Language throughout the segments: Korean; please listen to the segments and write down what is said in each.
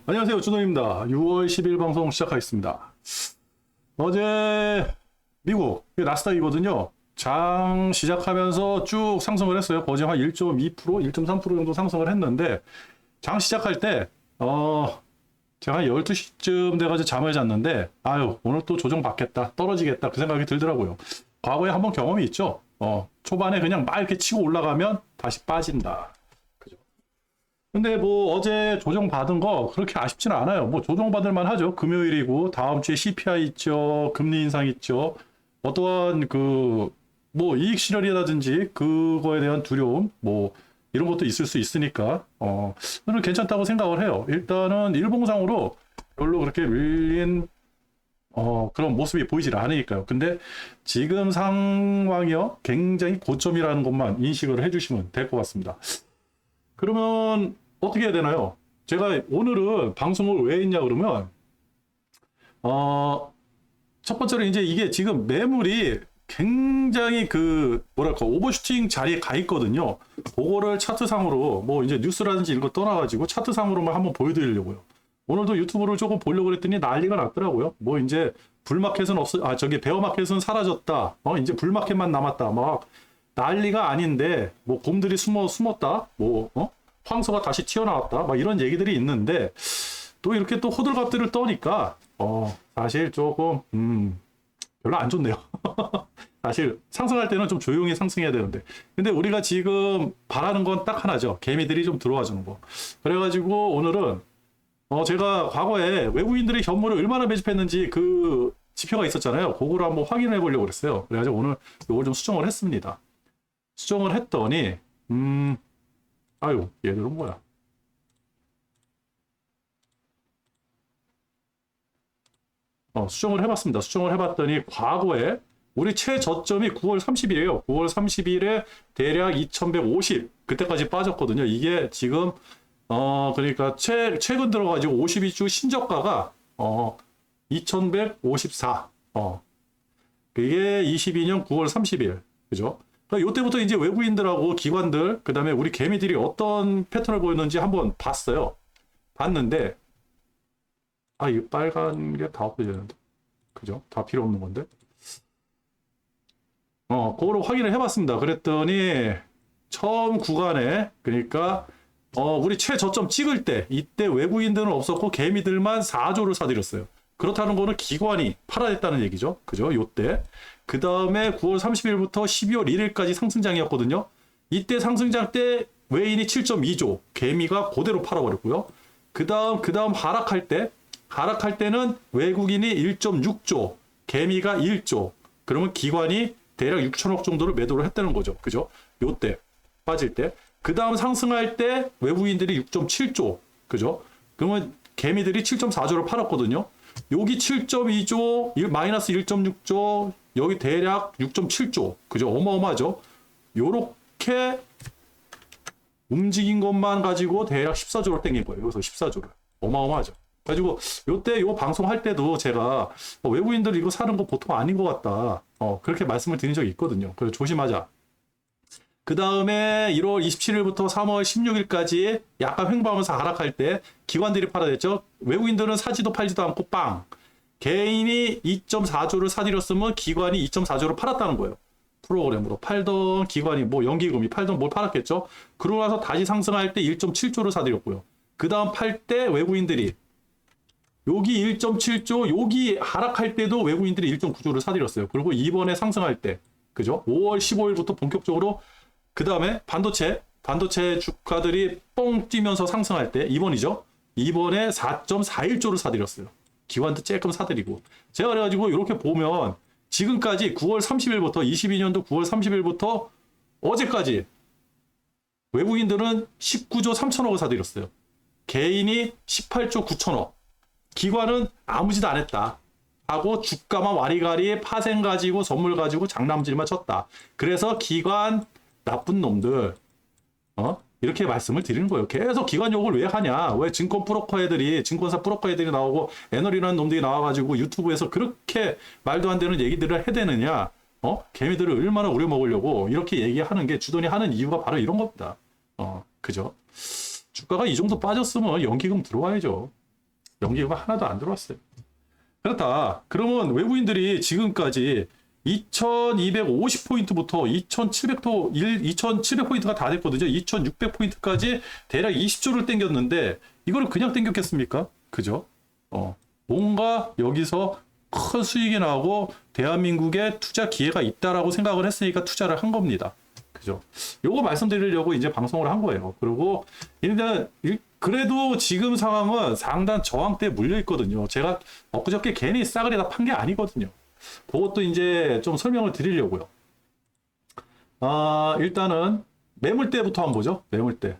안녕하세요, 준호입니다. 6월 10일 방송 시작하겠습니다. 어제 미국 나스닥이거든요. 장 시작하면서 쭉 상승을 했어요. 거의 한 1.2%, 1.3% 정도 상승을 했는데 장 시작할 때 제가 한 12시쯤 돼가지고 잠을 잤는데 아유, 오늘 또 조정 받겠다, 떨어지겠다 그 생각이 들더라고요. 과거에 한번 경험이 있죠. 초반에 그냥 막 이렇게 치고 올라가면 다시 빠진다. 근데 뭐 어제 조정 받은 거 그렇게 아쉽지는 않아요. 뭐 조정 받을 만 하죠. 금요일이고 다음 주에 CPI 있죠. 금리 인상 있죠. 어떠한 그 뭐 이익 실현이라든지 그거에 대한 두려움 뭐 이런 것도 있을 수 있으니까 저는 괜찮다고 생각을 해요. 일단은 일봉상으로 별로 그렇게 밀린 그런 모습이 보이질 않으니까요. 근데 지금 상황이요 굉장히 고점이라는 것만 인식을 해주시면 될 것 같습니다. 그러면 어떻게 해야 되나요? 제가 오늘은 방송을 왜 했냐 그러면 첫 번째로 이제 이게 지금 매물이 굉장히 그 뭐랄까 오버슈팅 자리에 가 있거든요. 그거를 차트상으로 뭐 이제 뉴스라든지 이런 거 떠나가지고 차트상으로만 한번 보여드리려고요. 오늘도 유튜브를 조금 보려고 그랬더니 난리가 났더라고요. 뭐 이제 불마켓은 저기 베어마켓은 사라졌다. 이제 불마켓만 남았다. 막 난리가 아닌데 뭐 곰들이 숨었다. 뭐 황소가 다시 튀어나왔다. 막 이런 얘기들이 있는데 또 이렇게 또 호들갑들을 떠니까 사실 조금 별로 안 좋네요. 사실 상승할 때는 좀 조용히 상승해야 되는데 근데 우리가 지금 바라는 건 딱 하나죠. 개미들이 좀 들어와 주는 거. 그래가지고 오늘은 제가 과거에 외국인들이 현물을 얼마나 매집했는지 그 지표가 있었잖아요. 그거를 한번 확인해 보려고 그랬어요. 그래가지고 오늘 이걸 좀 수정을 했습니다. 수정을 했더니 아유, 얘들은 뭐야? 수정을 해봤습니다. 수정을 해봤더니 과거에 우리 최저점이 9월 30일이에요. 9월 30일에 대략 2150 그때까지 빠졌거든요. 이게 지금 그러니까 최근 들어가지고 52주 신저가가 2154 그게 22년 9월 30일 그죠? 그러니까 이때부터 이제 외국인들하고 기관들 그다음에 우리 개미들이 어떤 패턴을 보였는지 한번 봤어요. 봤는데 이 빨간 게 다 없어지는데 그죠? 다 필요 없는 건데 그거를 확인을 해봤습니다. 그랬더니 처음 구간에 그러니까 우리 최저점 찍을 때 이때 외국인들은 없었고 개미들만 4조를 사들였어요. 그렇다는 거는 기관이 팔아냈다는 얘기죠. 그죠? 요때. 그 다음에 9월 30일부터 12월 1일까지 상승장이었거든요. 이때 상승장 때 외인이 7.2조, 개미가 그대로 팔아버렸고요. 그 다음 하락할 때는 외국인이 1.6조, 개미가 1조. 그러면 기관이 대략 6천억 정도를 매도를 했다는 거죠. 그죠? 요때 빠질 때. 그 다음 상승할 때 외국인들이 6.7조. 그죠? 그러면 개미들이 7.4조를 팔았거든요. 여기 7.2조, 마이너스 1.6조, 여기 대략 6.7조. 그죠? 어마어마하죠? 요렇게 움직인 것만 가지고 대략 14조를 땡긴 거예요. 여기서 14조를. 어마어마하죠. 가지고 요때 요 방송할 때도 제가 외국인들 이거 사는 거 보통 아닌 것 같다. 그렇게 말씀을 드린 적이 있거든요. 그래서 조심하자. 그 다음에 1월 27일부터 3월 16일까지 약간 횡보하면서 하락할 때 기관들이 팔아냈죠. 외국인들은 사지도 팔지도 않고 빵. 개인이 2.4조를 사들였으면 기관이 2.4조를 팔았다는 거예요. 프로그램으로 팔던 기관이 뭐 연기금이 팔던 뭘 팔았겠죠. 그러고 나서 다시 상승할 때 1.7조를 사들였고요. 그 다음 팔 때 외국인들이 여기 1.7조, 여기 하락할 때도 외국인들이 1.9조를 사들였어요. 그리고 이번에 상승할 때, 그죠? 5월 15일부터 본격적으로, 그 다음에 반도체 주가들이 뻥 뛰면서 상승할 때, 이번이죠? 이번에 4.41조를 사들였어요. 기관도 쬐끔 사들이고. 제가 그래가지고 이렇게 보면, 지금까지 9월 30일부터, 22년도 9월 30일부터 어제까지 외국인들은 19조 3천억을 사들였어요. 개인이 18조 9천억. 기관은 아무 짓 안 했다 하고 주가만 와리가리 파생 가지고 선물 가지고 장난질만 쳤다. 그래서 기관 나쁜 놈들 이렇게 말씀을 드리는 거예요. 계속 기관 욕을 왜 하냐. 왜 증권사 브로커 애들이 나오고 애널이라는 놈들이 나와가지고 유튜브에서 그렇게 말도 안 되는 얘기들을 해대느냐. 개미들을 얼마나 우려먹으려고 이렇게 얘기하는 게 주돈이 하는 이유가 바로 이런 겁니다. 그죠? 주가가 이 정도 빠졌으면 연기금 들어와야죠. 연기가 하나도 안 들어왔어요. 그렇다. 그러면 외국인들이 지금까지 2250포인트부터 2700포인트가 다 됐거든요. 2600포인트까지 대략 20조를 땡겼는데 이거를 그냥 땡겼겠습니까? 그죠? 뭔가 여기서 큰 수익이 나고 대한민국에 투자 기회가 있다라고 생각을 했으니까 투자를 한 겁니다. 그죠? 요거 말씀드리려고 이제 방송을 한 거예요. 그리고 일단 그래도 지금 상황은 상단 저항대에 물려 있거든요. 제가 엊그저께 괜히 싸그리 다 판 게 아니거든요. 그것도 이제 좀 설명을 드리려고요. 일단은 매물대부터 한번 보죠. 매물대.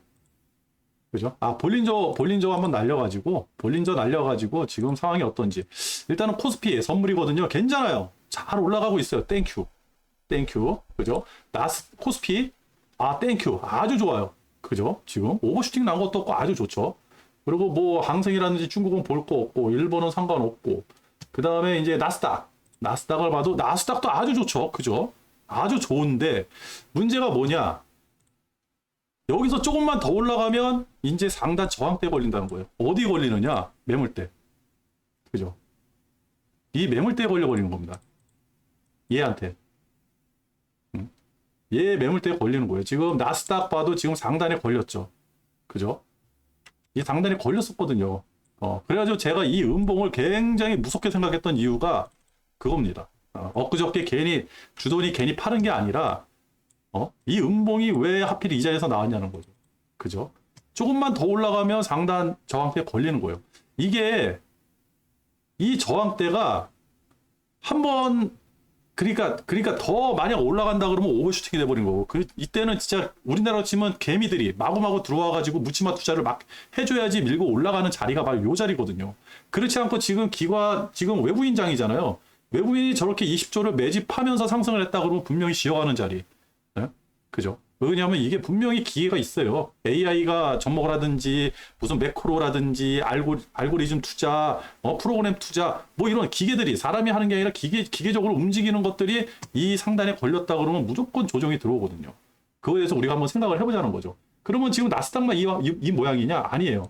그죠? 볼린저 한번 날려가지고 지금 상황이 어떤지. 일단은 코스피 선물이거든요. 괜찮아요. 잘 올라가고 있어요. 땡큐. 그죠? 코스피. 땡큐. 아주 좋아요. 그죠? 지금 오버슈팅 난 것도 없고 아주 좋죠. 그리고 뭐 항생이라든지 중국은 볼 거 없고 일본은 상관없고 그 다음에 이제 나스닥을 봐도 나스닥도 아주 좋죠. 그죠? 아주 좋은데 문제가 뭐냐? 여기서 조금만 더 올라가면 이제 상단 저항대 걸린다는 거예요. 어디 걸리느냐? 매물대. 그죠? 이 매물대에 걸려버리는 겁니다. 얘한테. 얘 매물대에 걸리는 거예요. 지금 나스닥 봐도 지금 상단에 걸렸죠. 그죠? 이 상단에 걸렸었거든요. 그래가지고 제가 이 음봉을 굉장히 무섭게 생각했던 이유가 그겁니다. 엊그저께 주돈이 괜히 파는 게 아니라 이 음봉이 왜 하필 이 자리에서 나왔냐는 거죠. 그죠? 조금만 더 올라가면 상단 저항대에 걸리는 거예요. 이게 이 저항대가 한번 그러니까 더 만약 올라간다 그러면 오버슈팅이 돼버린 거고 이때는 진짜 우리나라로 치면 개미들이 마구마구 들어와가지고 묻지마 투자를 막 해줘야지 밀고 올라가는 자리가 바로 요 자리거든요. 그렇지 않고 지금 외부인장이잖아요. 외부인이 저렇게 20조를 매집하면서 상승을 했다 그러면 분명히 쉬어가는 자리. 네? 그죠? 왜냐하면 이게 분명히 기회가 있어요. AI가 접목을 하든지 무슨 매크로라든지 알고리즘 투자, 프로그램 투자 뭐 이런 기계들이 사람이 하는 게 아니라 기계적으로 움직이는 것들이 이 상단에 걸렸다 그러면 무조건 조정이 들어오거든요. 그거에 대해서 우리가 한번 생각을 해보자는 거죠. 그러면 지금 나스닥만 이 모양이냐? 아니에요.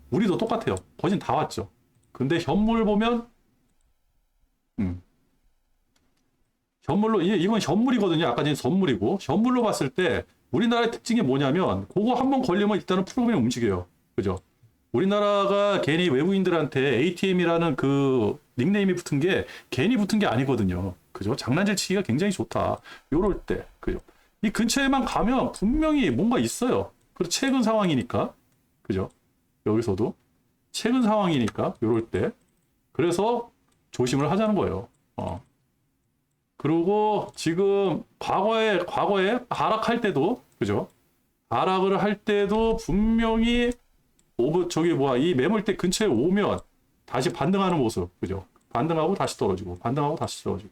우리도 똑같아요. 거진 다 왔죠. 근데 현물 보면 이건 현물이거든요. 아까 전에 선물이고 현물로 봤을 때 우리나라의 특징이 뭐냐면 그거 한번 걸리면 일단은 프로그램이 움직여요. 그죠? 우리나라가 괜히 외국인들한테 ATM이라는 그 닉네임이 붙은 게 괜히 붙은 게 아니거든요. 그죠? 장난질 치기가 굉장히 좋다. 요럴 때. 그죠? 이 근처에만 가면 분명히 뭔가 있어요. 그리고 최근 상황이니까. 그죠? 여기서도 최근 상황이니까 요럴 때. 그래서 조심을 하자는 거예요. 그리고 지금 과거에 하락할 때도 그죠? 하락을 할 때도 분명히 이 매물대 근처에 오면 다시 반등하는 모습, 그죠? 반등하고 다시 떨어지고, 반등하고 다시 떨어지고.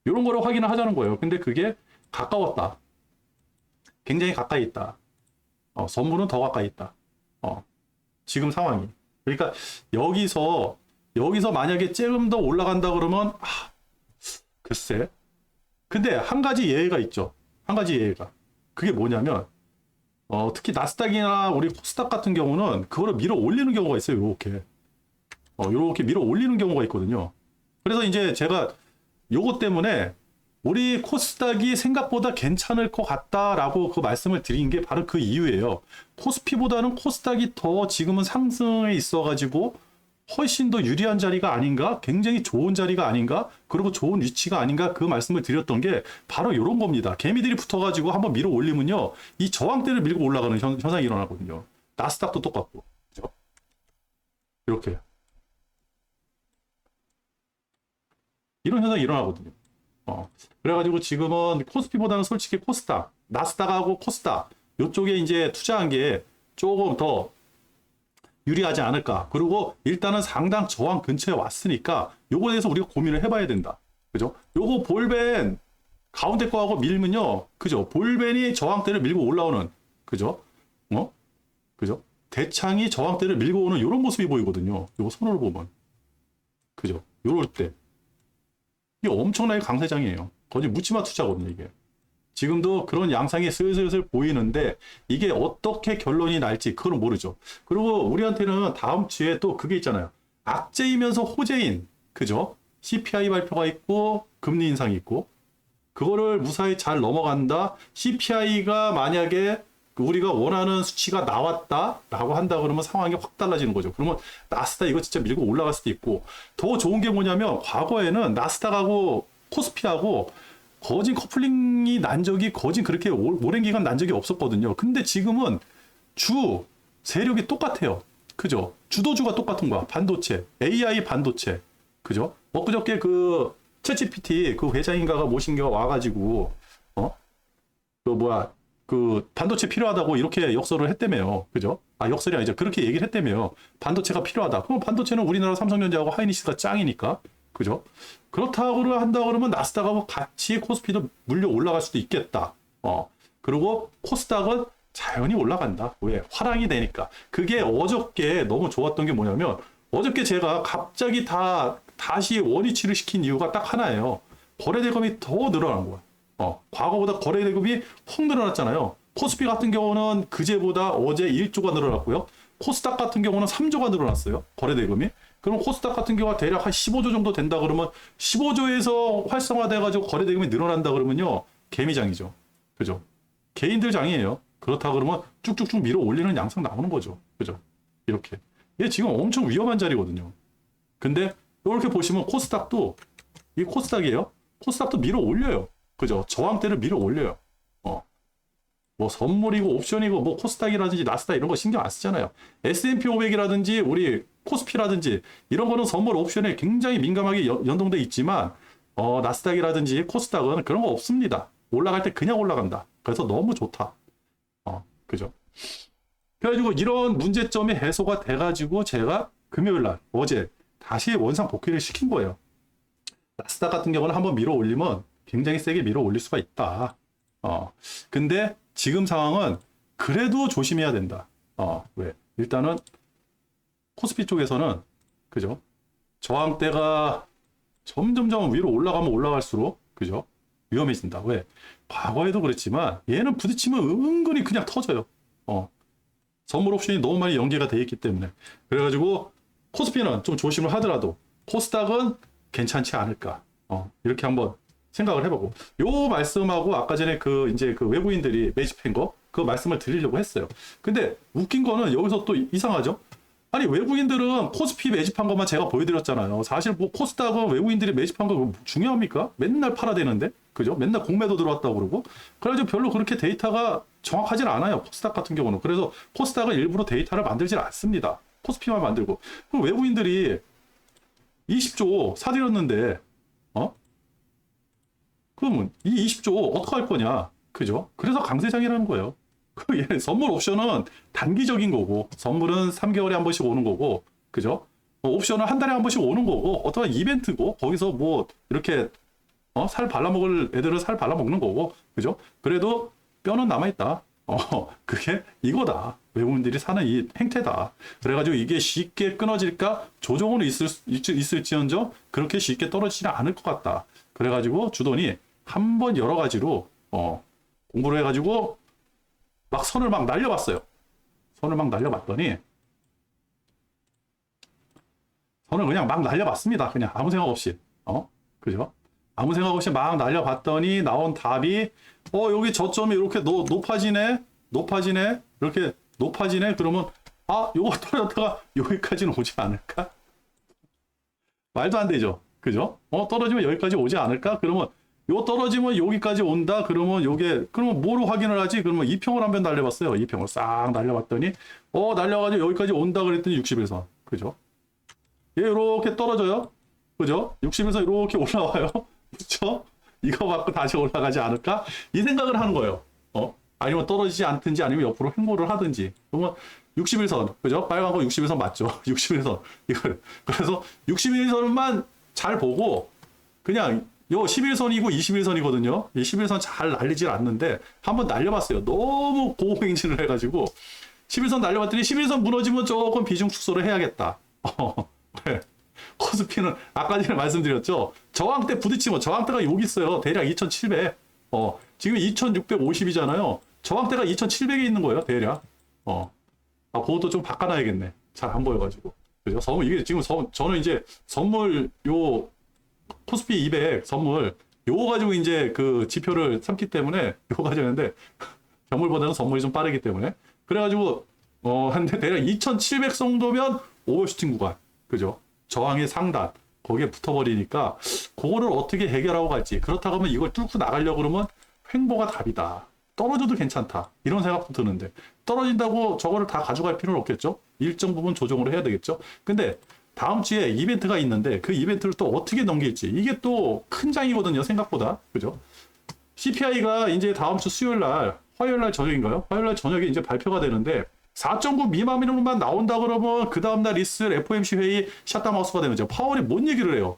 이런 거를 확인을 하자는 거예요. 근데 그게 가까웠다. 굉장히 가까이 있다. 선물은 더 가까이 있다. 지금 상황이. 그러니까 여기서 만약에 조금 더 올라간다 그러면 글쎄. 근데 한 가지 예외가 있죠. 한 가지 예외가. 그게 뭐냐면 특히 나스닥이나 우리 코스닥 같은 경우는 그거를 밀어 올리는 경우가 있어요. 요렇게 밀어 올리는 경우가 있거든요. 그래서 이제 제가 요거 때문에 우리 코스닥이 생각보다 괜찮을 것 같다라고 그 말씀을 드린 게 바로 그 이유예요. 코스피보다는 코스닥이 더 지금은 상승에 있어가지고 훨씬 더 유리한 자리가 아닌가? 굉장히 좋은 자리가 아닌가? 그리고 좋은 위치가 아닌가? 그 말씀을 드렸던 게 바로 이런 겁니다. 개미들이 붙어가지고 한번 밀어 올리면요. 이 저항대를 밀고 올라가는 현상이 일어나거든요. 나스닥도 똑같고. 그죠? 이렇게. 이런 현상이 일어나거든요. 그래가지고 지금은 코스피보다는 솔직히 코스닥, 나스닥하고 코스닥, 이쪽에 이제 투자한 게 조금 더 유리하지 않을까. 그리고 일단은 상당 저항 근처에 왔으니까 요거에 대해서 우리가 고민을 해봐야 된다. 그죠? 요거 볼벤 가운데 거하고 밀면요. 그죠? 볼벤이 저항대를 밀고 올라오는, 그죠? 그죠? 대창이 저항대를 밀고 오는 이런 모습이 보이거든요. 요거 손으로 보면. 그죠? 요럴 때. 이게 엄청나게 강세장이에요. 거의 묻지마 투자거든요, 이게. 지금도 그런 양상이 슬슬슬 보이는데 이게 어떻게 결론이 날지 그걸 모르죠. 그리고 우리한테는 다음 주에 또 그게 있잖아요. 악재이면서 호재인, 그죠? CPI 발표가 있고 금리 인상이 있고 그거를 무사히 잘 넘어간다. CPI가 만약에 우리가 원하는 수치가 나왔다라고 한다 그러면 상황이 확 달라지는 거죠. 그러면 나스닥 이거 진짜 밀고 올라갈 수도 있고 더 좋은 게 뭐냐면 과거에는 나스닥하고 코스피하고 거진 커플링이 난 적이 거진 그렇게 오랜 기간 난 적이 없었거든요. 근데 지금은 주 세력이 똑같아요. 그죠? 주도주가 똑같은 거야. 반도체, AI 반도체. 그죠? 그저께 그 챗GPT 그 회장인가가 모신가 와가지고 그 반도체 필요하다고 이렇게 역설을 했다며요. 그죠? 역설이 아니죠. 그렇게 얘기를 했다며요. 반도체가 필요하다. 그럼 반도체는 우리나라 삼성전자하고 하이닉스가 짱이니까. 그죠? 그렇다고 한다 그러면 나스닥하고 같이 코스피도 물려 올라갈 수도 있겠다. 그리고 코스닥은 자연히 올라간다. 왜? 화랑이 되니까. 그게 어저께 너무 좋았던 게 뭐냐면 어저께 제가 갑자기 다시 원위치를 시킨 이유가 딱 하나예요. 거래대금이 더 늘어난 거야. 과거보다 거래대금이 확 늘어났잖아요. 코스피 같은 경우는 그제보다 어제 1조가 늘어났고요. 코스닥 같은 경우는 3조가 늘어났어요. 거래대금이. 그럼 코스닥 같은 경우가 대략 한 15조 정도 된다 그러면 15조에서 활성화돼가지고 거래대금이 늘어난다 그러면요. 개미장이죠. 그죠? 개인들 장이에요. 그렇다 그러면 쭉쭉쭉 밀어 올리는 양상 나오는 거죠. 그죠? 이렇게. 이게 지금 엄청 위험한 자리거든요. 근데 이렇게 보시면 코스닥도 이 코스닥이에요. 코스닥도 밀어 올려요. 그죠? 저항대를 밀어 올려요. 뭐 선물이고 옵션이고 뭐 코스닥이라든지 나스닥 이런 거 신경 안 쓰잖아요. S&P 500이라든지 우리 코스피라든지 이런 거는 선물 옵션에 굉장히 민감하게 연동돼 있지만 나스닥이라든지 코스닥은 그런 거 없습니다. 올라갈 때 그냥 올라간다. 그래서 너무 좋다. 그죠? 그래가지고 이런 문제점이 해소가 돼가지고 제가 금요일날 어제 다시 원상 복귀를 시킨 거예요. 나스닥 같은 경우는 한번 밀어 올리면 굉장히 세게 밀어 올릴 수가 있다. 근데 지금 상황은 그래도 조심해야 된다. 왜? 일단은 코스피 쪽에서는 그죠? 저항대가 점점점 위로 올라가면 올라갈수록 그죠? 위험해진다. 왜? 과거에도 그랬지만 얘는 부딪히면 은근히 그냥 터져요. 선물 옵션이 너무 많이 연계가 돼 있기 때문에. 그래가지고 코스피는 좀 조심을 하더라도 코스닥은 괜찮지 않을까. 이렇게 한번 생각을 해보고 요 말씀하고 아까 전에 이제 그 외국인들이 매집한 거 그 말씀을 드리려고 했어요. 근데 웃긴 거는 여기서 또 이상하죠. 아니 외국인들은 코스피 매집한 것만 제가 보여드렸잖아요. 사실 뭐 코스닥은 외국인들이 매집한 거 중요합니까? 맨날 팔아대는데 그죠? 맨날 공매도 들어왔다고 그러고 그래가지고 별로 그렇게 데이터가 정확하진 않아요. 코스닥 같은 경우는. 그래서 코스닥은 일부러 데이터를 만들질 않습니다. 코스피만 만들고. 그럼 외국인들이 20조 사들였는데 그러면 이 20조 어떡할 거냐? 그죠? 그래서 강세장이라는 거예요. 선물 옵션은 단기적인 거고, 선물은 3개월에 한 번씩 오는 거고, 그죠? 옵션은 한 달에 한 번씩 오는 거고, 어떤 이벤트고, 거기서 뭐, 이렇게, 살 발라먹을 애들은 살 발라먹는 거고, 그죠? 그래도 뼈는 남아있다. 그게 이거다. 외국인들이 사는 이 행태다. 그래가지고 이게 쉽게 끊어질까? 조정은 있을지언정 그렇게 쉽게 떨어지지는 않을 것 같다. 그래가지고 주돈이 한번 여러 가지로 공부를 해가지고 막 선을 막 날려봤어요. 선을 막 날려봤더니 선을 그냥 막 날려봤습니다. 그냥 아무 생각 없이 그죠? 아무 생각 없이 막 날려봤더니 나온 답이 여기 저점이 이렇게 높아지네 이렇게 높아지네. 그러면 요거 떨어졌다가 여기까지는 오지 않을까? 말도 안 되죠. 그죠? 떨어지면 여기까지 오지 않을까? 그러면 떨어지면 여기까지 온다. 그러면 그러면 뭐로 확인을 하지? 그러면 이평을 한번 날려봤어요. 이평을 싹 날려봤더니 날려가지고 여기까지 온다 그랬더니 61선. 그죠? 얘 이렇게 떨어져요. 그죠? 61선 이렇게 올라와요. 그죠? 이거 갖고 다시 올라가지 않을까? 이 생각을 하는 거예요. 아니면 떨어지지 않든지 아니면 옆으로 횡보를 하든지. 그러면 61선. 그죠? 빨간 거 61선 맞죠? 61선. 이걸. 그래서 61선만 잘 보고 그냥 11선이고 21선이거든요. 이 11선 잘 날리질 않는데 한번 날려봤어요. 너무 고공행진을 해가지고 11선 날려봤더니 11선 무너지면 조금 비중 축소를 해야겠다. 네. 코스피는 아까 전에 말씀드렸죠. 저항대 부딪히면 저항대가 여기 있어요. 대략 2700. 지금 2650이잖아요. 저항대가 2700에 있는 거예요, 대략. 그것도 좀 바꿔놔야겠네. 잘 안 보여가지고. 그죠? 이게 지금 저는 이제 선물, 코스피 200 선물, 요거 가지고 이제 그 지표를 삼기 때문에 요거 가지고 했는데, 정물보다는 선물이 좀 빠르기 때문에. 그래가지고, 한데 대략 2700 정도면 오버슈팅 구간. 그죠? 저항의 상단. 거기에 붙어버리니까, 그거를 어떻게 해결하고 갈지. 그렇다고 하면 이걸 뚫고 나가려고 그러면 횡보가 답이다. 떨어져도 괜찮다. 이런 생각도 드는데, 떨어진다고 저거를 다 가져갈 필요는 없겠죠? 일정 부분 조정으로 해야 되겠죠? 근데 다음 주에 이벤트가 있는데 그 이벤트를 또 어떻게 넘길지. 이게 또 큰 장이거든요, 생각보다. 그죠? CPI가 이제 다음 주 수요일 날, 화요일 날 저녁인가요? 화요일 날 저녁에 이제 발표가 되는데 4.9 미만으로만 나온다 그러면 그 다음날 리슬 FOMC 회의 샷다마우스가 되면 파월이 뭔 얘기를 해요?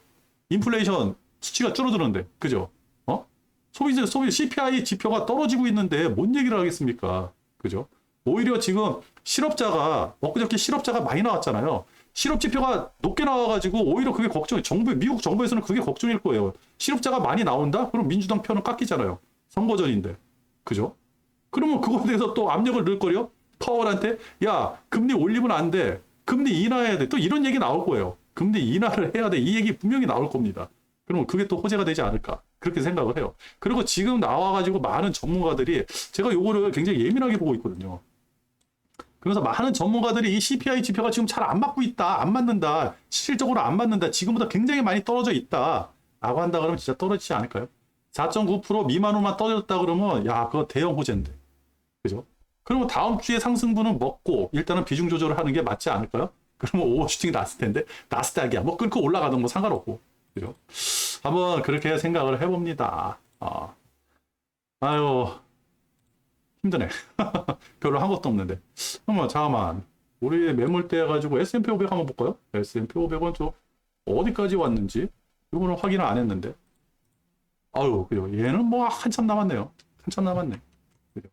인플레이션 수치가 줄어드는데. 그죠? 소비 CPI 지표가 떨어지고 있는데 뭔 얘기를 하겠습니까? 그죠? 오히려 지금 엊그저께 실업자가 많이 나왔잖아요. 실업 지표가 높게 나와가지고 오히려 그게 미국 정부에서는 그게 걱정일 거예요. 실업자가 많이 나온다? 그럼 민주당 표는 깎이잖아요. 선거전인데. 그죠? 그러면 그거에 대해서 또 압력을 넣을 거요? 파월한테? 야, 금리 올리면 안 돼. 금리 인하해야 돼. 또 이런 얘기 나올 거예요. 금리 인하를 해야 돼. 이 얘기 분명히 나올 겁니다. 그러면 그게 또 호재가 되지 않을까. 그렇게 생각을 해요. 그리고 지금 나와가지고 많은 전문가들이 제가 요거를 굉장히 예민하게 보고 있거든요. 그래서 많은 전문가들이 이 CPI 지표가 지금 잘 안 맞고 있다. 안 맞는다. 실질적으로 안 맞는다. 지금보다 굉장히 많이 떨어져 있다. 라고 한다 그러면 진짜 떨어지지 않을까요? 4.9% 미만으로만 떨어졌다 그러면 야, 그거 대형 호재인데. 그죠? 그러면 다음 주에 상승분은 먹고 일단은 비중 조절을 하는 게 맞지 않을까요? 그러면 오버슈팅이 났을 텐데 나스닥이야. 뭐 끊고 올라가던 거 상관없고. 그죠? 한번 그렇게 생각을 해봅니다. 아유, 힘드네. 별로 한 것도 없는데. 잠깐만. 우리 매물대 해가지고 S&P 500 한번 볼까요? S&P 500은 좀 어디까지 왔는지 이거는 확인을 안 했는데. 아유, 그죠. 얘는 뭐 한참 남았네요. 한참 남았네. 그죠.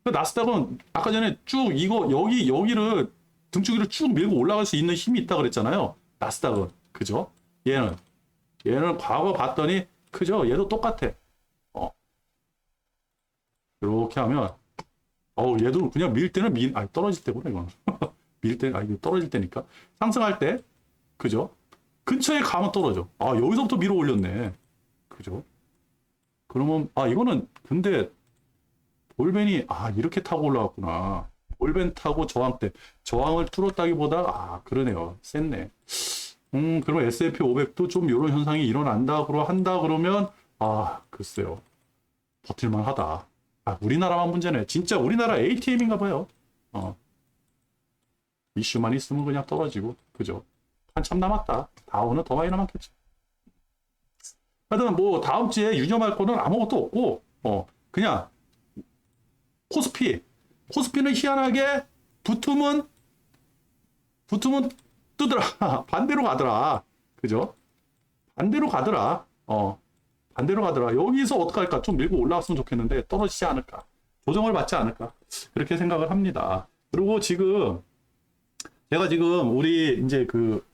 그 나스닥은 아까 전에 쭉 여기를 등축기를 쭉 밀고 올라갈 수 있는 힘이 있다 그랬잖아요. 나스닥은. 그죠? 얘는 과거 봤더니 그죠? 얘도 똑같아. 이렇게 하면 얘도 그냥 밀 때는 떨어질 때구나 이거는. 밀 때, 이거 떨어질 때니까. 상승할 때 그죠? 근처에 가면 떨어져. 여기서부터 밀어 올렸네. 그죠? 그러면 이거는 근데 볼벤이 이렇게 타고 올라왔구나. 볼벤 타고 저항을 뚫었다기보다 그러네요. 셌네. 그럼 S&P 500도 좀 이런 현상이 일어난다 그러면 글쎄요. 버틸만 하다. 우리나라만 문제네. 진짜 우리나라 ATM인가 봐요. 이슈만 있으면 그냥 떨어지고. 그죠? 한참 남았다. 다음은 더 많이 남았겠지. 하여튼 뭐 다음 주에 유념할 거는 아무것도 없고 그냥 코스피는 희한하게 붙으면 뜨더라. 반대로 가더라. 그죠? 반대로 가더라. 여기서 어떡할까? 좀 밀고 올라왔으면 좋겠는데 떨어지지 않을까? 조정을 받지 않을까? 그렇게 생각을 합니다. 그리고 제가 지금 우리 이제 그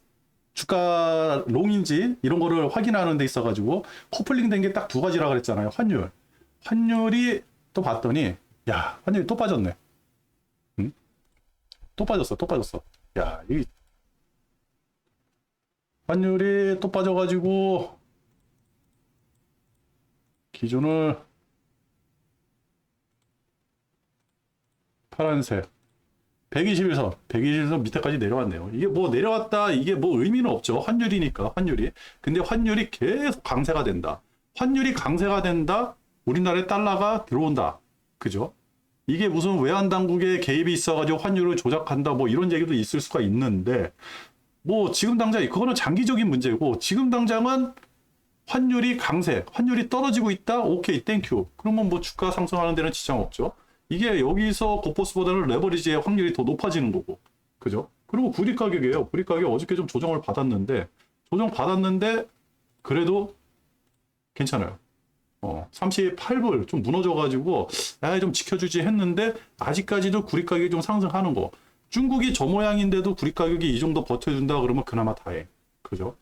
주가 롱인지 이런 거를 확인하는 데 있어가지고 커플링 된 게 딱 두 가지라 그랬잖아요. 환율이 또 봤더니 환율이 또 빠졌네. 응? 또 빠졌어. 야, 이 환율이 또 빠져가지고 기준을 파란색 121선 밑에까지 내려왔네요. 이게 뭐 내려왔다 이게 뭐 의미는 없죠. 환율이니까 환율이. 근데 환율이 계속 강세가 된다. 우리나라에 달러가 들어온다. 그죠? 이게 무슨 외환 당국의 개입이 있어가지고 환율을 조작한다 뭐 이런 얘기도 있을 수가 있는데 뭐 지금 당장 그거는 장기적인 문제고 지금 당장은 환율이 떨어지고 있다. 오케이, 땡큐. 그러면 뭐 주가 상승하는 데는 지장 없죠. 이게 여기서 고포스보다는 레버리지의 확률이 더 높아지는 거고. 그죠? 그리고 구리 가격이에요. 구리 가격 어저께 좀 조정 받았는데 그래도 괜찮아요. 38불 좀 무너져가지고 좀 지켜주지 했는데 아직까지도 구리 가격이 좀 상승하는 거. 중국이 저 모양인데도 구리 가격이 이 정도 버텨준다 그러면 그나마 다행. 그죠?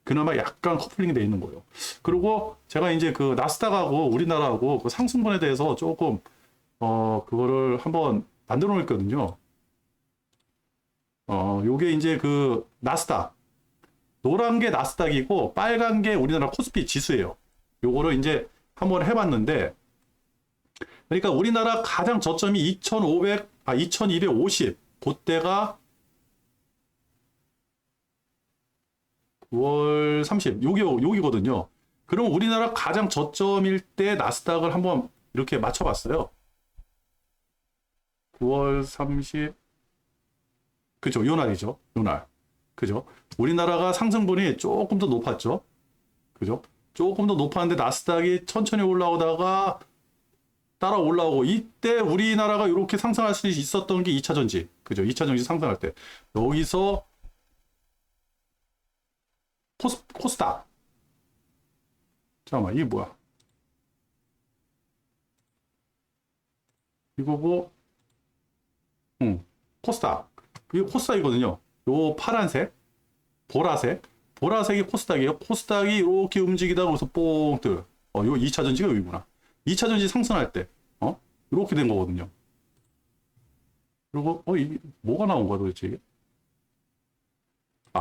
그나마 약간 커플링이 돼 있는 거예요. 그리고 제가 이제 그 나스닥하고 우리나라하고 그 상승분에 대해서 조금 그거를 한번 만들어 놓았거든요. 요게 이제 그 나스닥 노란 게 나스닥이고 빨간 게 우리나라 코스피 지수예요. 요거를 이제 한번 해봤는데, 그러니까 우리나라 가장 저점이 2250 그때가 9월 30 여기거든요. 그럼 우리나라 가장 저점일 때 나스닥을 한번 이렇게 맞춰봤어요. 9월 30 그죠? 요 날이죠. 요 날. 그죠? 우리나라가 상승분이 조금 더 높았죠. 그죠? 조금 더 높았는데 나스닥이 천천히 올라오다가 따라 올라오고, 이때 우리나라가 이렇게 상승할 수 있었던 게 2차 전지. 그죠? 2차 전지 상승할 때. 여기서 코스닥. 잠깐만, 이게 뭐야? 이거고, 코스닥. 이게 코스닥이거든요. 요 파란색, 보라색이 코스닥이에요. 코스닥이 이렇게 움직이다가 거기서 뽕 뜨요. 요 2차 전지가 여기구나. 2차 전지 상승할 때, 이렇게 된 거거든요. 그리고, 이게 뭐가 나온 거야 도대체 이게?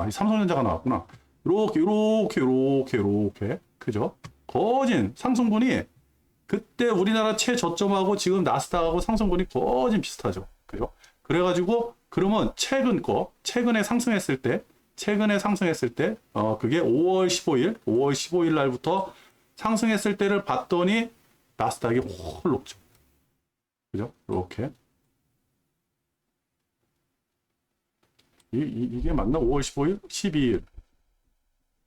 이 삼성전자가 나왔구나. 이렇게. 그죠? 거진 상승분이 그때 우리나라 최저점하고 지금 나스닥하고 상승분이 거진 비슷하죠. 그죠? 그래가지고 그러면 최근에 상승했을 때 그게 5월 15일 날부터 상승했을 때를 봤더니 나스닥이 훨 높죠. 그죠? 이렇게. 이게 맞나? 5월 15일? 12일.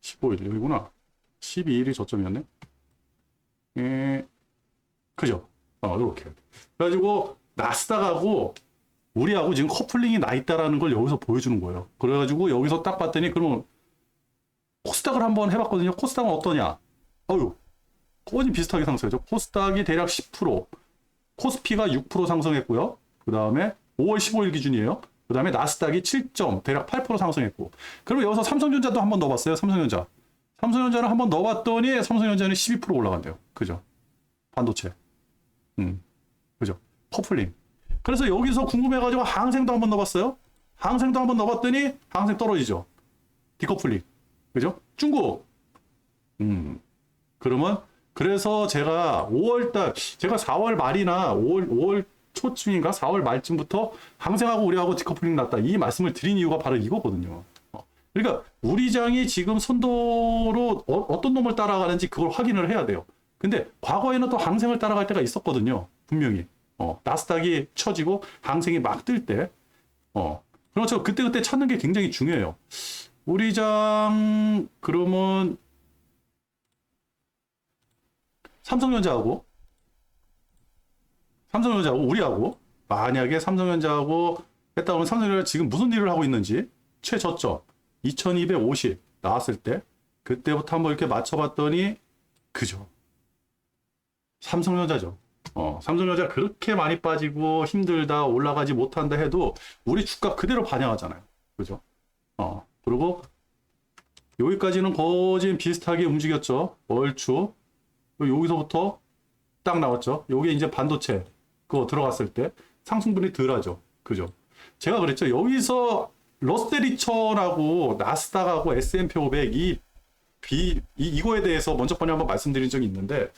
15일, 여기구나. 12일이 저점이었네. 그죠? 이렇게. 그래가지고, 나스닥하고, 우리하고 지금 커플링이 나 있다라는 걸 여기서 보여주는 거예요. 그래가지고, 여기서 딱 봤더니, 그러면, 코스닥을 한번 해봤거든요. 코스닥은 어떠냐? 거진 비슷하게 상승했죠. 코스닥이 대략 10%, 코스피가 6% 상승했고요. 그 다음에 5월 15일 기준이에요. 그 다음에 나스닥이 7점, 대략 8% 상승했고. 그리고 여기서 삼성전자도 한번 넣어봤어요. 삼성전자를 한번 넣어봤더니 삼성전자는 12% 올라간대요. 그죠? 반도체. 그죠? 커플링. 그래서 여기서 궁금해가지고 항생도 한번 넣어봤어요. 항생도 한번 넣어봤더니 항생 떨어지죠. 디커플링. 그죠? 중국. 그러면 그래서 제가 5월달, 제가 4월 말이나 5월 초쯤인가 4월 말쯤부터 항생하고 우리하고 디커플링 났다, 이 말씀을 드린 이유가 바로 이거거든요. 그러니까 우리 장이 지금 선도로 어떤 놈을 따라가는지 그걸 확인을 해야 돼요. 근데 과거에는 또 항생을 따라갈 때가 있었거든요. 분명히. 나스닥이 쳐지고 항생이 막 뜰 때. 그렇죠. 그때 찾는 게 굉장히 중요해요. 우리 장 그러면 삼성전자하고 우리하고, 만약에 삼성전자하고 했다 그러면 삼성전자가 지금 무슨 일을 하고 있는지, 최저점 2250 나왔을 때 그때부터 한번 이렇게 맞춰봤더니 그죠? 삼성전자죠. 삼성전자 그렇게 많이 빠지고 힘들다, 올라가지 못한다 해도 우리 주가 그대로 반영하잖아요. 그죠? 그리고 여기까지는 거진 비슷하게 움직였죠. 얼추. 여기서부터 딱 나왔죠. 요게 이제 반도체 그거 들어갔을 때 상승분이 덜하죠. 그죠? 제가 그랬죠. 여기서 러셀리천하고 나스닥하고 S&P 500 이거에 대해서 먼저 번에 한번 말씀드린 적이 있는데,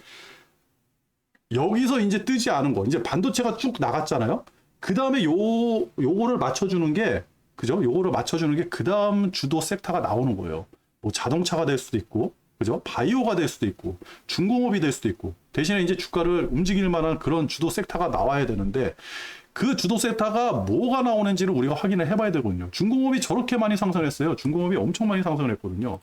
여기서 이제 뜨지 않은 거, 이제 반도체가 쭉 나갔잖아요. 그 다음에 요거를 맞춰주는 게, 그죠? 요거를 맞춰주는 게 그 다음 주도 섹터가 나오는 거예요. 뭐 자동차가 될 수도 있고, 그죠? 바이오가 될 수도 있고, 중공업이 될 수도 있고, 대신에 이제 주가를 움직일 만한 그런 주도 섹터가 나와야 되는데, 그 주도 섹터가 뭐가 나오는지를 우리가 확인을 해봐야 되거든요. 중공업이 저렇게 많이 상승했어요. 중공업이 엄청 많이 상승을 했거든요.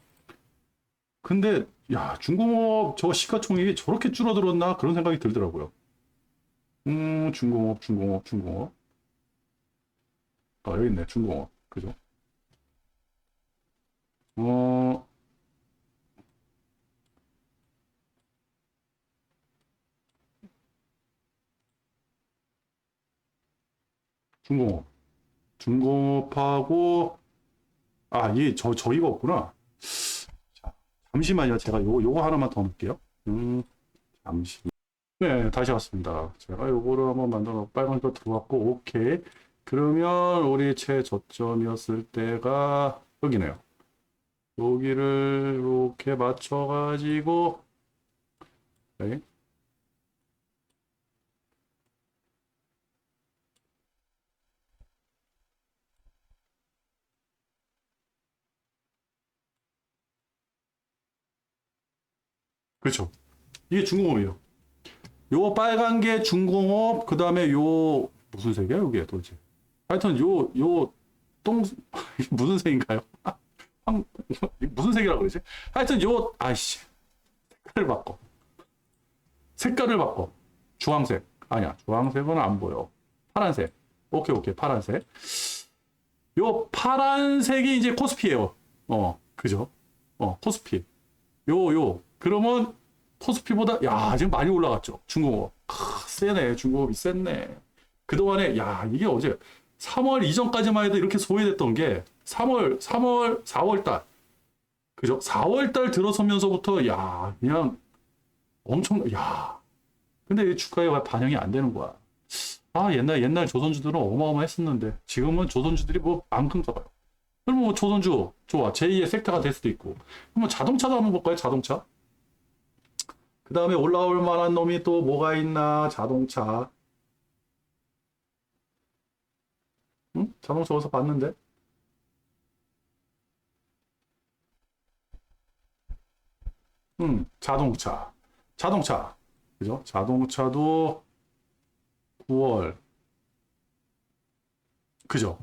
근데 야, 중공업 저 시가총액이 저렇게 줄어들었나 그런 생각이 들더라고요. 중공업. 여기 있네, 중공업. 그죠? 중공업하고, 저기가 없구나. 자, 잠시만요. 제가 요거 하나만 더 넣을게요. 잠시. 네, 다시 왔습니다. 제가 요거를 한번 만들어 놓고 빨간 거 들어왔고, 오케이. 그러면 우리 최저점이었을 때가 여기네요. 여기를 이렇게 맞춰가지고, 네. 그렇죠. 이게 중공업이에요. 요 빨간 게 중공업, 그 다음에 요, 무슨 색이야, 여기에 도대체? 하여튼 요, 무슨 색인가요? 황, 무슨 색이라고 그러지? 하여튼 아이씨. 색깔을 바꿔. 색깔을 바꿔. 주황색. 아니야. 주황색은 안 보여. 파란색. 오케이. 파란색. 요 파란색이 이제 코스피예요. 그죠? 코스피. 그러면 코스피보다, 야, 지금 많이 올라갔죠. 중공업. 세네. 중공업이 셌네. 그동안에, 야, 이게 어제 3월 이전까지만 해도 이렇게 소외됐던 게 4월 달. 그죠? 4월 달 들어서면서부터, 야, 그냥 엄청, 야. 근데 주가에 반영이 안 되는 거야. 아, 옛날 조선주들은 어마어마했었는데, 지금은 조선주들이 뭐 안 큰가 봐요. 그러면 뭐 조선주, 좋아. 제2의 섹터가 될 수도 있고. 그럼 뭐 자동차도 한번 볼까요? 자동차. 그 다음에 올라올 만한 놈이 또 뭐가 있나? 자동차. 응? 자동차 어디서 봤는데? 자동차. 자동차. 그죠? 자동차도 9월. 그죠?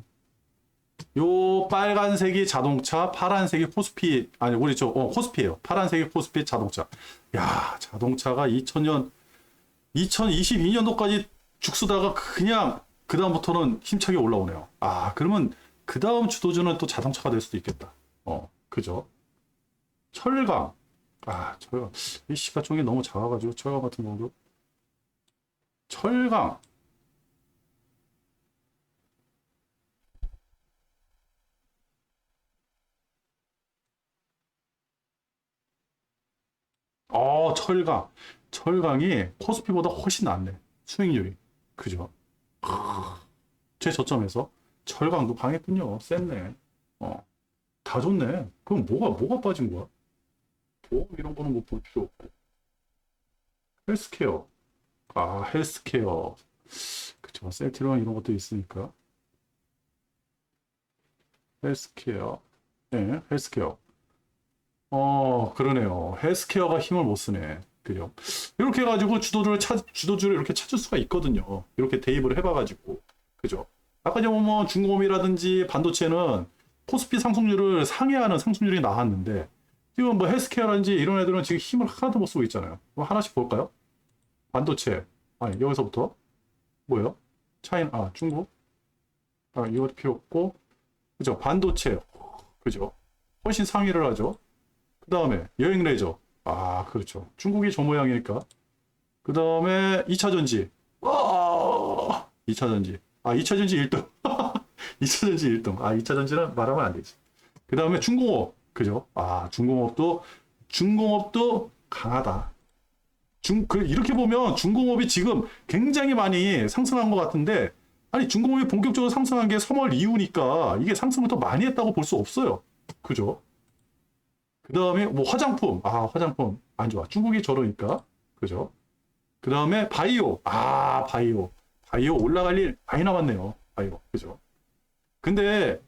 요 빨간색이 자동차, 파란색이 코스피, 아니, 우리 코스피예요. 파란색이 코스피 자동차. 야, 자동차가 2022년도까지 죽쓰다가 그냥 그다음부터는 힘차게 올라오네요. 아, 그러면 그다음 주도주는 또 자동차가 될 수도 있겠다. 그죠? 철강. 아, 철강. 이 시가총이 너무 작아가지고 철강 같은 경우도. 철강. 철강. 철강이 코스피보다 훨씬 낫네. 수익률이. 그죠? 제 저점에서 철강도 강했군요. 셌네. 다 좋네. 그럼 뭐가 빠진 거야? 이런 거는 뭐 볼 필요 없고. 헬스케어. 헬스케어. 그쵸. 셀트리온 이런 것도 있으니까. 헬스케어. 네, 헬스케어. 그러네요. 헬스케어가 힘을 못 쓰네. 그죠? 이렇게 해가지고 주도주를 이렇게 찾을 수가 있거든요. 이렇게 대입을 해봐가지고. 그죠? 아까 뭐 중공업이라든지 반도체는 코스피 상승률을 상회하는 상승률이 나왔는데, 지금 뭐 헬스케어라든지 이런 애들은 지금 힘을 하나도 못 쓰고 있잖아요. 뭐 하나씩 볼까요? 반도체. 아니, 여기서부터. 뭐예요? 중국. 이것도 필요 없고. 그죠? 반도체. 그죠? 훨씬 상위를 하죠. 그 다음에 여행 레저. 그렇죠. 중국이 저 모양이니까. 그 다음에 2차전지. 2차전지. 2차전지 1등. 2차전지 1등. 2차전지는 말하면 안 되지. 그 다음에 중공업. 그죠? 중공업도 강하다. 이렇게 보면 중공업이 지금 굉장히 많이 상승한 것 같은데, 아니, 중공업이 본격적으로 상승한 게 3월 이후니까 이게 상승을 더 많이 했다고 볼 수 없어요. 그죠? 그 다음에 뭐 화장품. 화장품 안 좋아. 중국이 저러니까. 그죠? 그 다음에 바이오. 바이오. 바이오 올라갈 일 많이 남았네요. 바이오. 그죠? 근데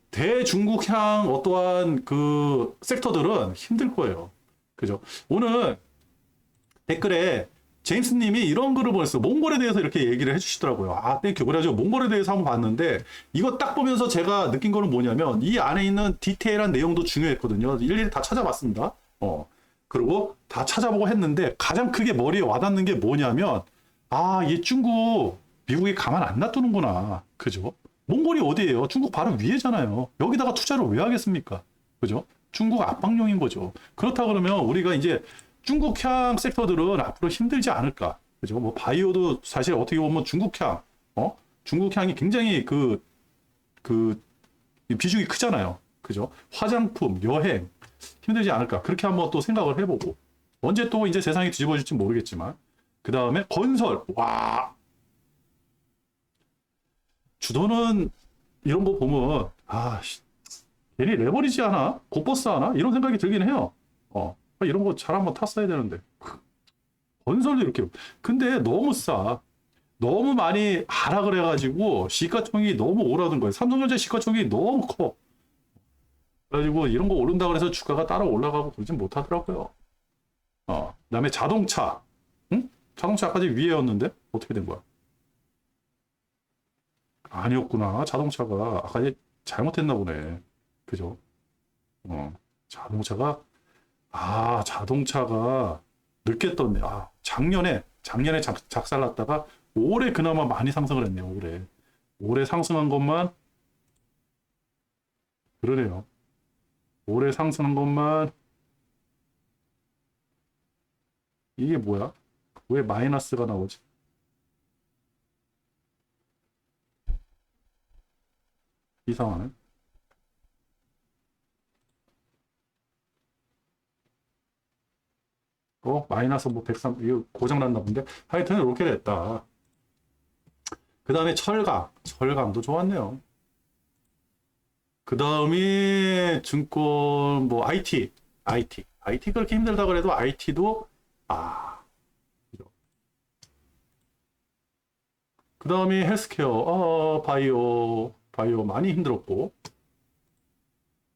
대중국향 어떠한 그 섹터들은 힘들 거예요. 그죠? 오늘 댓글에 제임스 님이 이런 글을 보냈어요. 몽골에 대해서 이렇게 얘기를 해주시더라고요. 땡큐. 그래가지고 몽골에 대해서 한번 봤는데, 이거 딱 보면서 제가 느낀 거는 뭐냐면, 이 안에 있는 디테일한 내용도 중요했거든요. 일일이 다 찾아봤습니다. 그리고 다 찾아보고 했는데, 가장 크게 머리에 와닿는 게 뭐냐면, 얘 중국, 미국이 가만 안 놔두는구나. 그죠? 몽골이 어디예요? 중국 바로 위에잖아요. 여기다가 투자를 왜 하겠습니까? 그죠? 중국 압박용인 거죠. 그렇다 그러면 우리가 이제 중국향 섹터들은 앞으로 힘들지 않을까. 그죠? 뭐 바이오도 사실 어떻게 보면 중국향이 굉장히 비중이 크잖아요. 그죠? 화장품, 여행 힘들지 않을까? 그렇게 한번 또 생각을 해보고 언제 또 이제 세상이 뒤집어질지 모르겠지만 그 다음에 건설, 와 주도는 이런 거 보면 괜히 레버리지 하나? 곧버스 하나? 이런 생각이 들긴 해요. 이런 거 잘 한번 탔어야 되는데 건설도 이렇게 근데 너무 싸. 너무 많이 하락을 해가지고 시가총액이 너무 오르는 거예요. 삼성전자 시가총액이 너무 커. 그래가지고 이런 거 오른다 그래서 주가가 따라 올라가고 그러진 못하더라고요. 그다음에 자동차, 응? 자동차 아까 위에였는데 어떻게 된 거야? 아니었구나. 자동차가 아까 잘못했나 보네. 그죠? 자동차가 자동차가 늦게 떴네. 작년에 작살났다가 올해 그나마 많이 상승을 했네요. 올해 상승한 것만 그러네요. 올해 상승한 것만 이게 뭐야? 왜 마이너스가 나오지? 이상하네. 마이너스 103 이거 고장 났나 본데. 하여튼 이렇게 됐다. 그 다음에 철강도 좋았네요. 그 다음에 증권 IT 그렇게 힘들다 그래도 IT도 그 다음에 헬스케어 바이오 많이 힘들었고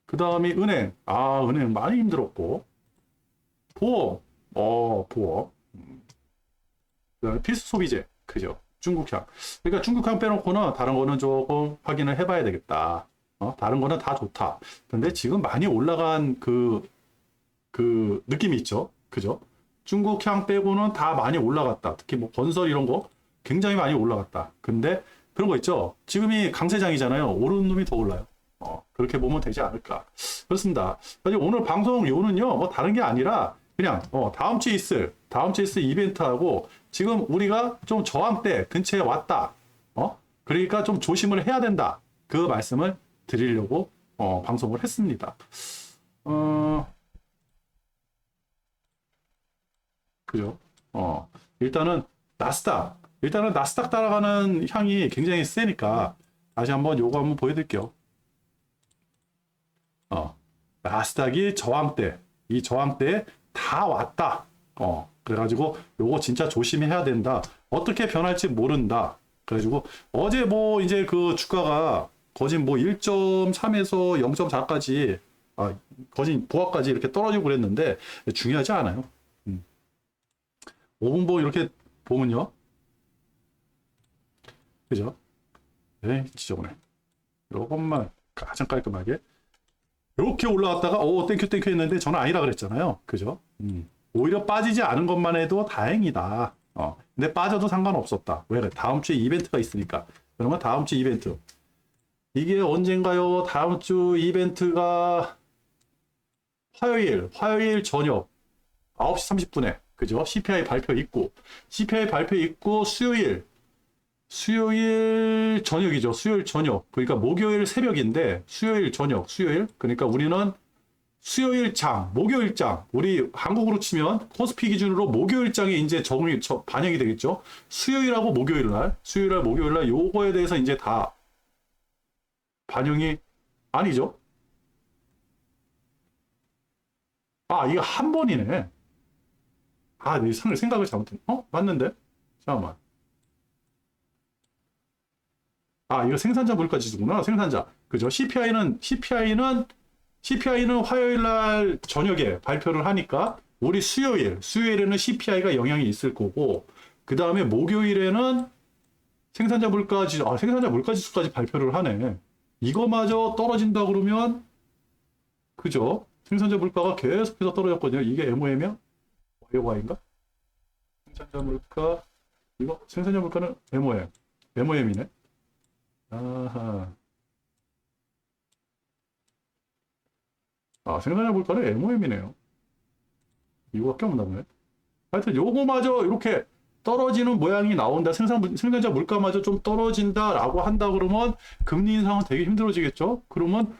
그 다음에 은행 많이 힘들었고 보험 그 다음에 필수 소비재 그죠. 중국향. 그러니까 중국향 빼놓고는 다른 거는 조금 확인을 해봐야 되겠다. 다른 거는 다 좋다. 근데 지금 많이 올라간 그 느낌이 있죠. 그죠? 중국향 빼고는 다 많이 올라갔다. 특히 뭐 건설 이런 거 굉장히 많이 올라갔다. 근데 그런 거 있죠. 지금이 강세장이잖아요. 오르는 놈이 더 올라요. 그렇게 보면 되지 않을까. 그렇습니다. 오늘 방송 요는요, 뭐 다른 게 아니라 그냥 다음 주에 있을 이벤트하고 지금 우리가 좀 저항대 근처에 왔다. 그러니까 좀 조심을 해야 된다. 그 말씀을 드리려고 방송을 했습니다. 그죠? 일단은 나스닥 따라가는 향이 굉장히 세니까 다시 한번 요거 한번 보여드릴게요. 나스닥이 저항대, 이 저항대에 다 왔다. 그래가지고 요거 진짜 조심해야 된다. 어떻게 변할지 모른다. 그래가지고 어제 뭐 이제 그 주가가 거진 뭐 1.3에서 0.4까지 거진 부하까지 이렇게 떨어지고 그랬는데 중요하지 않아요. 5분보 이렇게 보면요. 그죠? 네, 지저분해. 요것만 가장 깔끔하게 이렇게 올라왔다가 땡큐 했는데 저는 아니라 그랬잖아요. 그죠? 오히려 빠지지 않은 것만 해도 다행이다. 근데 빠져도 상관없었다. 왜 그래? 다음 주에 이벤트가 있으니까. 그러면 다음 주 이벤트. 이게 언젠가요? 다음 주 이벤트가 화요일 저녁 9시 30분에. 그죠? CPI 발표 있고 수요일 저녁이죠. 수요일 저녁. 그러니까 목요일 새벽인데 수요일 저녁, 그러니까 우리는 수요일장, 목요일장. 우리 한국으로 치면 코스피 기준으로 목요일장에 이제 반영이 되겠죠. 수요일하고 목요일날 요거에 대해서 이제 다 반영이 아니죠. 이거 한 번이네. 내 생각을 잘못했네. 맞는데? 잠깐만. 이거 생산자 물가 지수구나. 생산자. 그죠? CPI는 화요일 날 저녁에 발표를 하니까 우리 수요일에는 CPI가 영향이 있을 거고 그 다음에 목요일에는 생산자 물가 지수까지 발표를 하네. 이거마저 떨어진다 그러면 그죠? 생산자 물가가 계속해서 떨어졌거든요. 이게 MOM이야? YOY인가? 생산자 물가는 MOM이네. 아하. 생산자 물가는 MOM이네요. 이거밖에 없나 보네. 하여튼 요거마저 이렇게 떨어지는 모양이 나온다. 생산자 물가마저 좀 떨어진다라고 한다 그러면 금리 인상은 되게 힘들어지겠죠? 그러면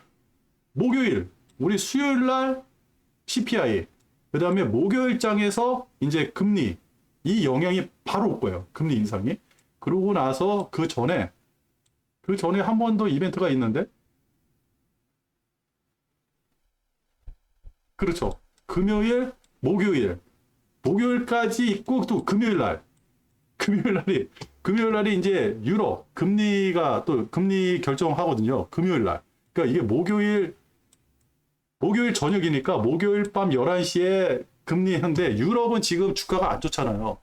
목요일, 우리 수요일 날 CPI, 그 다음에 목요일장에서 이제 금리, 이 영향이 바로 올 거예요. 금리 인상이. 그러고 나서 그 전에 한 번 더 이벤트가 있는데, 그렇죠. 금요일, 목요일까지 있고 또 금요일 날이 이제 유럽 금리가 또 금리 결정하거든요. 금요일 날. 그러니까 이게 목요일 저녁이니까 목요일 밤 11시에 금리인데 유럽은 지금 주가가 안 좋잖아요.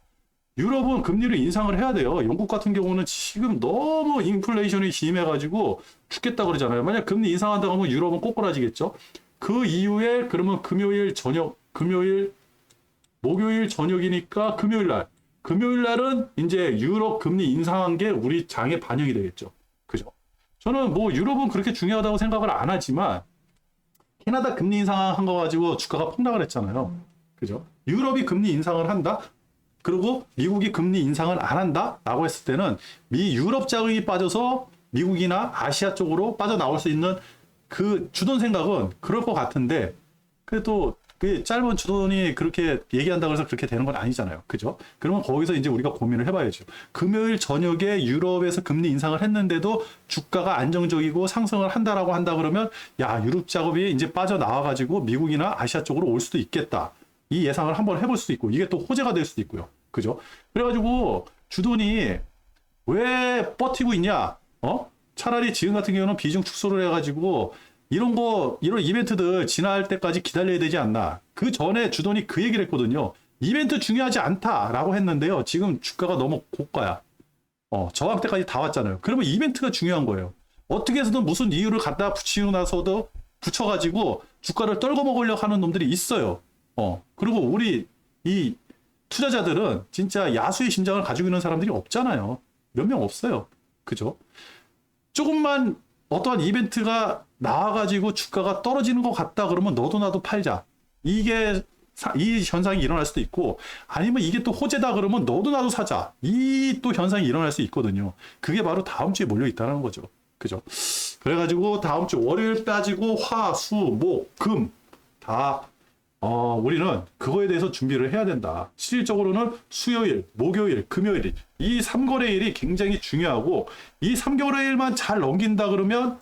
유럽은 금리를 인상을 해야 돼요. 영국 같은 경우는 지금 너무 인플레이션이 심해가지고 죽겠다 그러잖아요. 만약 금리 인상한다고 하면 유럽은 꼬꾸라지겠죠. 그 이후에 그러면 목요일 저녁이니까 금요일 날은 이제 유럽 금리 인상한 게 우리 장에 반영이 되겠죠. 그죠? 저는 뭐 유럽은 그렇게 중요하다고 생각을 안 하지만 캐나다 금리 인상한 거 가지고 주가가 폭락을 했잖아요. 그죠? 유럽이 금리 인상을 한다? 그리고 미국이 금리 인상을 안 한다? 라고 했을 때는 유럽 자금이 빠져서 미국이나 아시아 쪽으로 빠져나올 수 있는 그 주돈 생각은 그럴 것 같은데 그래도 그 짧은 주돈이 그렇게 얘기한다고 해서 그렇게 되는 건 아니잖아요. 그죠? 그러면 거기서 이제 우리가 고민을 해봐야죠. 금요일 저녁에 유럽에서 금리 인상을 했는데도 주가가 안정적이고 상승을 한다라고 한다 그러면 야, 유럽 자금이 이제 빠져나와가지고 미국이나 아시아 쪽으로 올 수도 있겠다. 이 예상을 한번 해볼 수도 있고 이게 또 호재가 될 수도 있고요. 그죠? 그래가지고 주돈이 왜 버티고 있냐? 차라리 지금 같은 경우는 비중 축소를 해가지고 이런 이벤트들 지날 때까지 기다려야 되지 않나. 그 전에 주돈이 그 얘기를 했거든요. 이벤트 중요하지 않다라고 했는데요. 지금 주가가 너무 고가야. 저항 때까지 다 왔잖아요. 그러면 이벤트가 중요한 거예요. 어떻게 해서든 무슨 이유를 갖다 붙이고 나서도 붙여가지고 주가를 떨궈 먹으려고 하는 놈들이 있어요. 그리고 우리 이 투자자들은 진짜 야수의 심장을 가지고 있는 사람들이 없잖아요. 몇 명 없어요. 그죠? 조금만 어떠한 이벤트가 나와가지고 주가가 떨어지는 것 같다 그러면 너도 나도 팔자. 이 현상이 일어날 수도 있고 아니면 이게 또 호재다 그러면 너도 나도 사자. 이 또 현상이 일어날 수 있거든요. 그게 바로 다음 주에 몰려 있다는 거죠. 그죠? 그래가지고 다음 주 월요일 따지고 화, 수, 목, 금 다 우리는 그거에 대해서 준비를 해야 된다. 실질적으로는 수요일, 목요일, 금요일 이 3거래일이 굉장히 중요하고 이 3거래일만 잘 넘긴다 그러면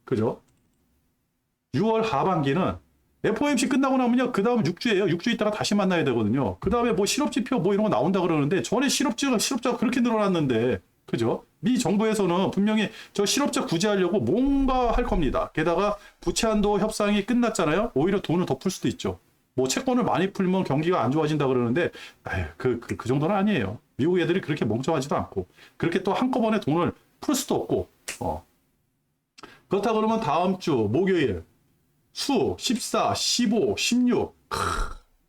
그죠? 6월 하반기는 FOMC 끝나고 나면요. 그 다음 6주예요. 6주 있다가 다시 만나야 되거든요. 그 다음에 뭐 실업지표 뭐 이런 거 나온다 그러는데 전에 실업자가 그렇게 늘어났는데 그죠? 미 정부에서는 분명히 저 실업자 구제하려고 뭔가 할 겁니다. 게다가 부채 한도 협상이 끝났잖아요. 오히려 돈을 더 풀 수도 있죠. 뭐 채권을 많이 풀면 경기가 안 좋아진다 그러는데 그 정도는 아니에요. 미국 애들이 그렇게 멍청하지도 않고 그렇게 또 한꺼번에 돈을 풀 수도 없고 그렇다 그러면 다음 주 목요일 수 14, 15, 16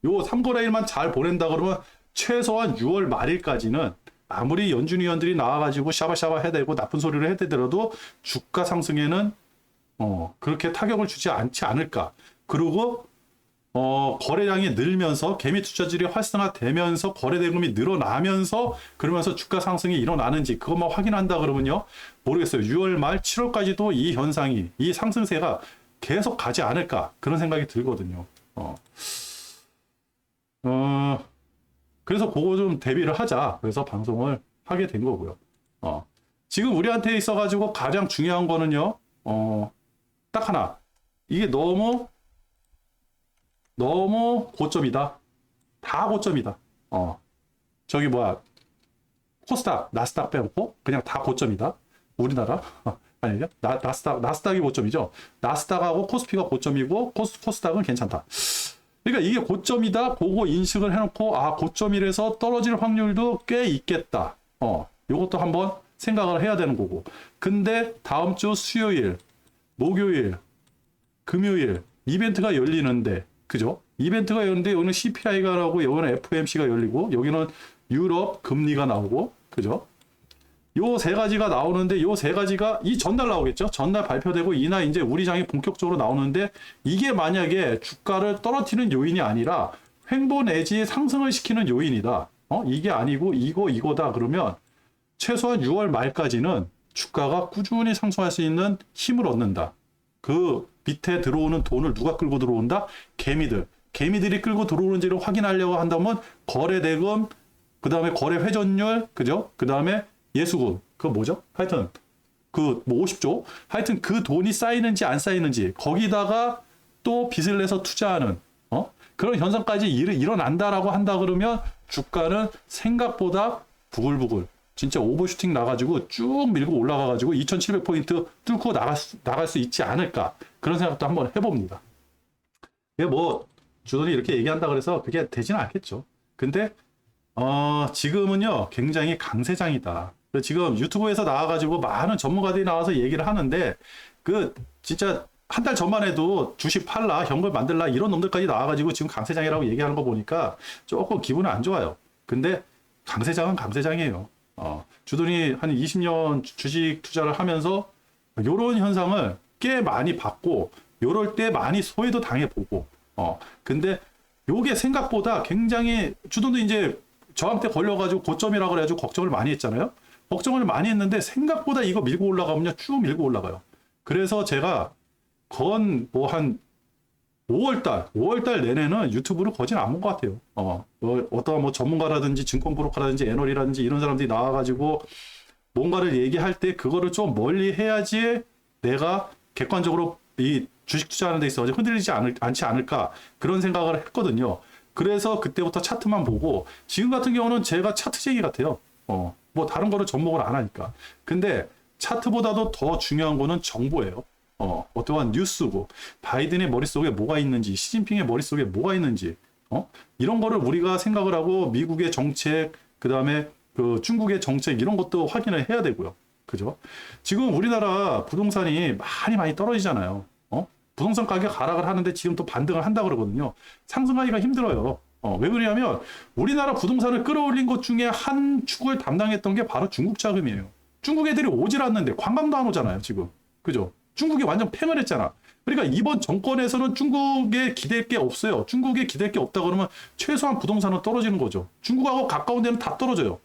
요 3거래일만 잘 보낸다 그러면 최소한 6월 말일까지는 아무리 연준 위원들이 나와가지고 샤바샤바 해대고 나쁜 소리를 해대더라도 주가 상승에는 그렇게 타격을 주지 않지 않을까. 그리고 거래량이 늘면서 개미 투자들이 활성화되면서 거래 대금이 늘어나면서 그러면서 주가 상승이 일어나는지 그것만 확인한다 그러면요. 모르겠어요. 6월 말 7월까지도 이 현상이 이 상승세가 계속 가지 않을까 그런 생각이 들거든요. 그래서 그거 좀 대비를 하자. 그래서 방송을 하게 된 거고요. 지금 우리한테 있어가지고 가장 중요한 거는요. 딱 하나. 이게 너무 고점이다. 다 고점이다. 저기 뭐야. 코스닥, 나스닥 빼놓고 그냥 다 고점이다. 우리나라. 아니죠? 나스닥이 고점이죠. 나스닥하고 코스피가 고점이고 코스닥은 괜찮다. 그러니까 이게 고점이다. 그거 인식을 해놓고 고점이라서 떨어질 확률도 꽤 있겠다. 요것도 한번 생각을 해야 되는 거고. 근데 다음 주 수요일, 목요일, 금요일 이벤트가 열리는데 그죠? 이벤트가 열리는데 여기는 CPI가 나오고 여기는 FOMC가 열리고 여기는 유럽 금리가 나오고 그죠? 요 세 가지가 나오는데 요 세 가지가 이 전날 나오겠죠? 전날 발표되고 이날 이제 우리 장이 본격적으로 나오는데 이게 만약에 주가를 떨어뜨리는 요인이 아니라 횡보 내지 상승을 시키는 요인이다. 이게 아니고 이거다 그러면 최소한 6월 말까지는 주가가 꾸준히 상승할 수 있는 힘을 얻는다. 그 밑에 들어오는 돈을 누가 끌고 들어온다? 개미들. 개미들이 끌고 들어오는지를 확인하려고 한다면 거래 대금, 그 다음에 거래 회전율, 그죠? 그 다음에 예수금. 그거 뭐죠? 하여튼 그 뭐 50조. 하여튼 그 돈이 쌓이는지 안 쌓이는지 거기다가 또 빚을 내서 투자하는 그런 현상까지 일어난다라고 한다 그러면 주가는 생각보다 부글부글 진짜 오버슈팅 나가지고 쭉 밀고 올라가가지고 2700포인트 뚫고 나갈 수 있지 않을까 그런 생각도 한번 해봅니다. 이게 뭐 주돈이 이렇게 얘기한다 그래서 그게 되지는 않겠죠. 근데 지금은요 굉장히 강세장이다. 지금 유튜브에서 나와가지고 많은 전문가들이 나와서 얘기를 하는데 그 진짜 한 달 전만 해도 주식 팔라, 현금 만들라 이런 놈들까지 나와가지고 지금 강세장이라고 얘기하는 거 보니까 조금 기분은 안 좋아요. 근데 강세장은 강세장이에요. 주돈이 한 20년 주식 투자를 하면서 이런 현상을 꽤 많이 봤고 요럴 때 많이 소외도 당해보고 근데 요게 생각보다 굉장히 주돈도 이제 저항때 걸려가지고 고점이라고 그래가지고 걱정을 많이 했잖아요. 걱정을 많이 했는데 생각보다 이거 밀고 올라가면요 쭉 밀고 올라가요. 그래서 제가 건 뭐 한 5월달 내내는 유튜브를 거진 안 본 것 같아요. 어떤 뭐 전문가라든지 증권 브로커라든지 애널이라든지 이런 사람들이 나와가지고 뭔가를 얘기할 때 그거를 좀 멀리 해야지 내가 객관적으로 이 주식 투자하는 데 있어서 흔들리지 않지 않을까 그런 생각을 했거든요. 그래서 그때부터 차트만 보고 지금 같은 경우는 제가 차트쟁이 같아요. 뭐 다른 거를 접목을 안 하니까. 근데 차트보다도 더 중요한 거는 정보예요. 어떠한 뉴스고 바이든의 머릿속에 뭐가 있는지 시진핑의 머릿속에 뭐가 있는지 이런 거를 우리가 생각을 하고 미국의 정책 그 다음에 그 중국의 정책 이런 것도 확인을 해야 되고요. 그죠? 지금 우리나라 부동산이 많이 떨어지잖아요. 부동산 가격 하락을 하는데 지금 또 반등을 한다 그러거든요. 상승하기가 힘들어요. 왜 그러냐면 우리나라 부동산을 끌어올린 것 중에 한 축을 담당했던 게 바로 중국 자금이에요. 중국 애들이 오질 않는데 관광도 안 오잖아요, 지금. 그죠? 중국이 완전 팽을 했잖아. 그러니까 이번 정권에서는 중국에 기댈 게 없어요. 중국에 기댈 게 없다 그러면 최소한 부동산은 떨어지는 거죠. 중국하고 가까운 데는 다 떨어져요.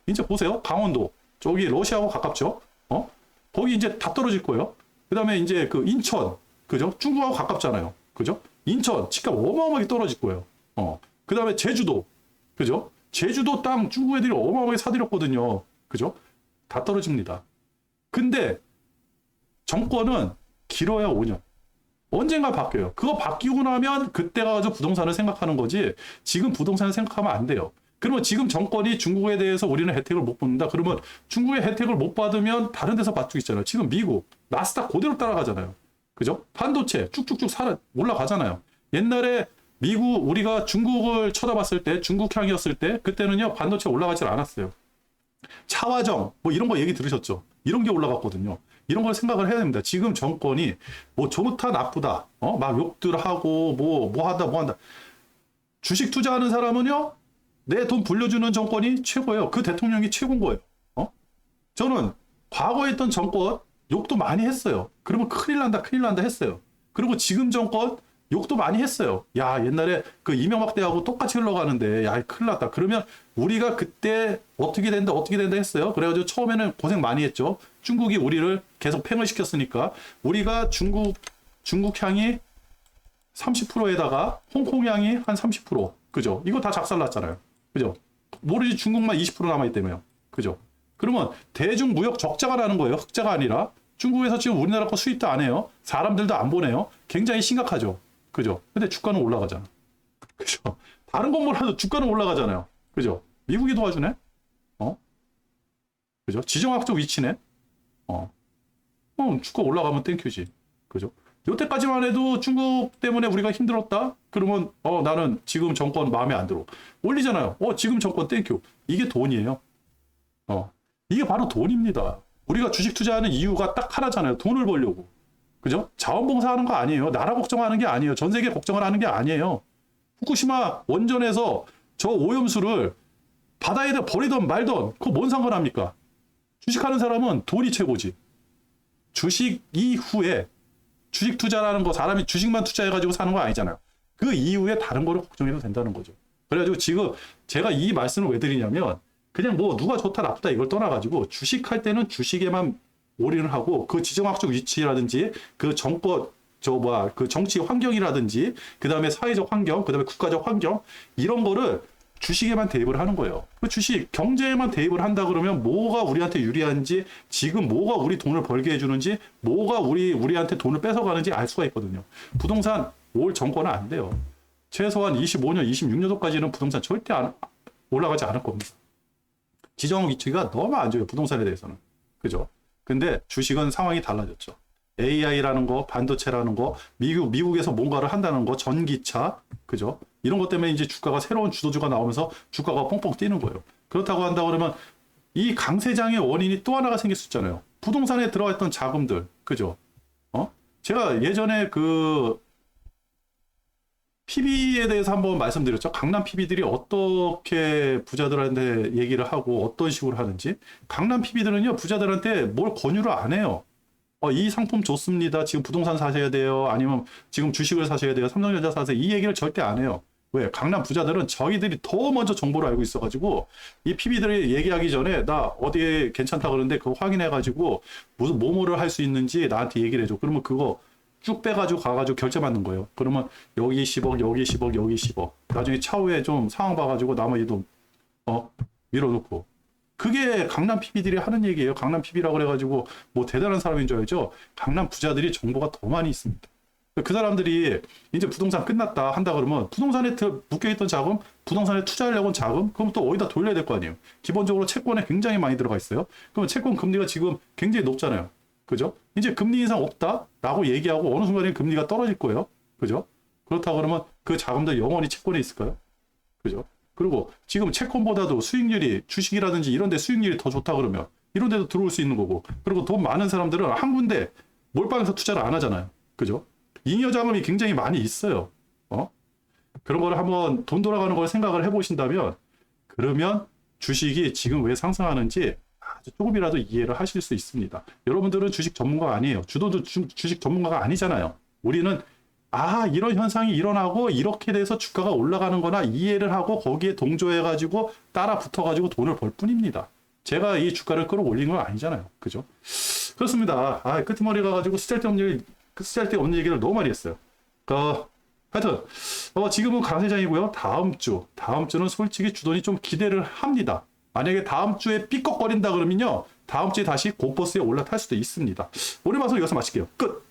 이제 보세요. 강원도. 저기 러시아하고 가깝죠. 거기 이제 다 떨어질 거예요. 그 다음에 이제 그 인천. 그죠? 중국하고 가깝잖아요. 그죠? 인천. 집값 어마어마하게 떨어질 거예요. 그 다음에 제주도. 그죠? 제주도 땅 중국 애들이 어마어마하게 사들였거든요. 그죠? 다 떨어집니다. 근데 정권은 길어야 5년. 언젠가 바뀌어요. 그거 바뀌고 나면 그때 가서 부동산을 생각하는 거지 지금 부동산을 생각하면 안 돼요. 그러면 지금 정권이 중국에 대해서 우리는 혜택을 못 받는다. 그러면 중국의 혜택을 못 받으면 다른 데서 받고 있잖아요. 지금 미국 나스닥 그대로 따라가잖아요. 그죠? 반도체 쭉쭉쭉 올라가잖아요. 옛날에 미국 우리가 중국을 쳐다봤을 때 중국향이었을 때 그때는요 반도체 올라가질 않았어요. 차화정 뭐 이런 거 얘기 들으셨죠? 이런 게 올라갔거든요. 이런 걸 생각을 해야 됩니다. 지금 정권이 뭐 좋다 나쁘다 막 욕들 하고 뭐 한다 주식 투자하는 사람은요 내 돈 불려주는 정권이 최고예요. 그 대통령이 최고인 거예요. 저는 과거에 있던 정권 욕도 많이 했어요. 그러면 큰일 난다 했어요. 그리고 지금 정권 욕도 많이 했어요. 야 옛날에 그 이명박 때하고 똑같이 흘러가는데 야 큰일 났다. 그러면 우리가 그때 어떻게 된다 했어요. 그래가지고 처음에는 고생 많이 했죠. 중국이 우리를 계속 팽을 시켰으니까 우리가 중국 향이 30%에다가 홍콩 향이 한 30% 그죠? 이거 다 작살났잖아요. 그죠? 모르지 중국만 20% 남아있다며요. 그죠? 그러면 대중 무역 적자가 나는 거예요. 흑자가 아니라 중국에서 지금 우리나라 거 수입도 안 해요. 사람들도 안 보내요. 굉장히 심각하죠. 그죠? 근데 주가는 올라가잖아. 그죠? 다른 건 몰라도 주가는 올라가잖아요. 그죠? 미국이 도와주네? 그죠? 지정학적 위치네? 주가 올라가면 땡큐지. 그죠? 여태까지만 해도 중국 때문에 우리가 힘들었다? 그러면, 나는 지금 정권 마음에 안 들어. 올리잖아요. 지금 정권 땡큐. 이게 돈이에요. 이게 바로 돈입니다. 우리가 주식 투자하는 이유가 딱 하나잖아요. 돈을 벌려고. 그죠? 자원봉사하는 거 아니에요. 나라 걱정하는 게 아니에요. 전 세계 걱정을 하는 게 아니에요. 후쿠시마 원전에서 저 오염수를 바다에다 버리던 말던 그거 뭔 상관합니까? 주식하는 사람은 돈이 최고지. 주식 이후에 주식 투자라는 거 사람이 주식만 투자해가지고 사는 거 아니잖아요. 그 이후에 다른 거를 걱정해도 된다는 거죠. 그래가지고 지금 제가 이 말씀을 왜 드리냐면 그냥 뭐 누가 좋다 나쁘다 이걸 떠나가지고 주식할 때는 주식에만 올인을 하고 그 지정학적 위치라든지 그 정권 그 정치 환경이라든지, 그 다음에 사회적 환경, 그 다음에 국가적 환경, 이런 거를 주식에만 대입을 하는 거예요. 그 주식, 경제에만 대입을 한다 그러면 뭐가 우리한테 유리한지, 지금 뭐가 우리 돈을 벌게 해주는지, 뭐가 우리한테 돈을 뺏어가는지 알 수가 있거든요. 부동산 올 정권은 안 돼요. 최소한 25년, 26년도까지는 부동산 절대 올라가지 않을 겁니다. 지정 위치가 너무 안 좋아요. 부동산에 대해서는. 그죠? 근데 주식은 상황이 달라졌죠. AI라는 거, 반도체라는 거, 미국에서 뭔가를 한다는 거, 전기차, 그죠? 이런 것 때문에 이제 주가가 새로운 주도주가 나오면서 주가가 뻥뻥 뛰는 거예요. 그렇다고 한다 그러면 이 강세장의 원인이 또 하나가 생길 수 있잖아요. 부동산에 들어가 있던 자금들, 그죠? 제가 예전에 PB에 대해서 한번 말씀드렸죠. 강남 PB들이 어떻게 부자들한테 얘기를 하고 어떤 식으로 하는지. 강남 PB들은요, 부자들한테 뭘 권유를 안 해요. 이 상품 좋습니다. 지금 부동산 사셔야 돼요. 아니면 지금 주식을 사셔야 돼요. 삼성전자 사세요. 이 얘기를 절대 안 해요. 왜? 강남 부자들은 저희들이 더 먼저 정보를 알고 있어가지고 이 PB들이 얘기하기 전에 나 어디에 괜찮다 그러는데 그거 확인해가지고 무슨 뭐뭐를 할 수 있는지 나한테 얘기를 해줘. 그러면 그거 쭉 빼가지고 가가지고 결제 받는 거예요. 그러면 여기 10억, 여기 10억, 여기 10억. 나중에 차후에 좀 상황 봐가지고 나머지 돈 밀어놓고. 그게 강남 PB들이 하는 얘기예요. 강남 PB라고 그래가지고 뭐 대단한 사람인 줄 알죠? 강남 부자들이 정보가 더 많이 있습니다. 그 사람들이 이제 부동산 끝났다 한다 그러면 부동산에 묶여있던 자금, 부동산에 투자하려고 한 자금, 그럼 또 어디다 돌려야 될 거 아니에요. 기본적으로 채권에 굉장히 많이 들어가 있어요. 그러면 채권 금리가 지금 굉장히 높잖아요. 그죠? 이제 금리 인상 없다라고 얘기하고 어느 순간에 금리가 떨어질 거예요. 그죠? 그렇다고 그러면 그 자금들 영원히 채권에 있을까요? 그죠? 그리고 지금 채권보다도 수익률이 주식이라든지 이런 데 수익률이 더 좋다 그러면 이런 데도 들어올 수 있는 거고, 그리고 돈 많은 사람들은 한 군데 몰빵해서 투자를 안 하잖아요. 그죠? 잉여 자금이 굉장히 많이 있어요. 그런 거를 한번 돈 돌아가는 걸 생각을 해보신다면, 그러면 주식이 지금 왜 상승하는지 아주 조금이라도 이해를 하실 수 있습니다. 여러분들은 주식 전문가가 아니에요. 주도도 주식 전문가가 아니잖아요. 우리는 이런 현상이 일어나고 이렇게 돼서 주가가 올라가는 거나 이해를 하고 거기에 동조해가지고 따라 붙어가지고 돈을 벌 뿐입니다. 제가 이 주가를 끌어올린 건 아니잖아요. 그죠? 그렇습니다. 끄트머리 가가지고 쓸데없는 얘기를 너무 많이 했어요. 하여튼 지금은 강세장이고요. 다음 주는 솔직히 주돈이 좀 기대를 합니다. 만약에 다음 주에 삐걱거린다 그러면요, 다음 주에 다시 고버스에 올라탈 수도 있습니다. 오늘 방송 여기서 마칠게요. 끝!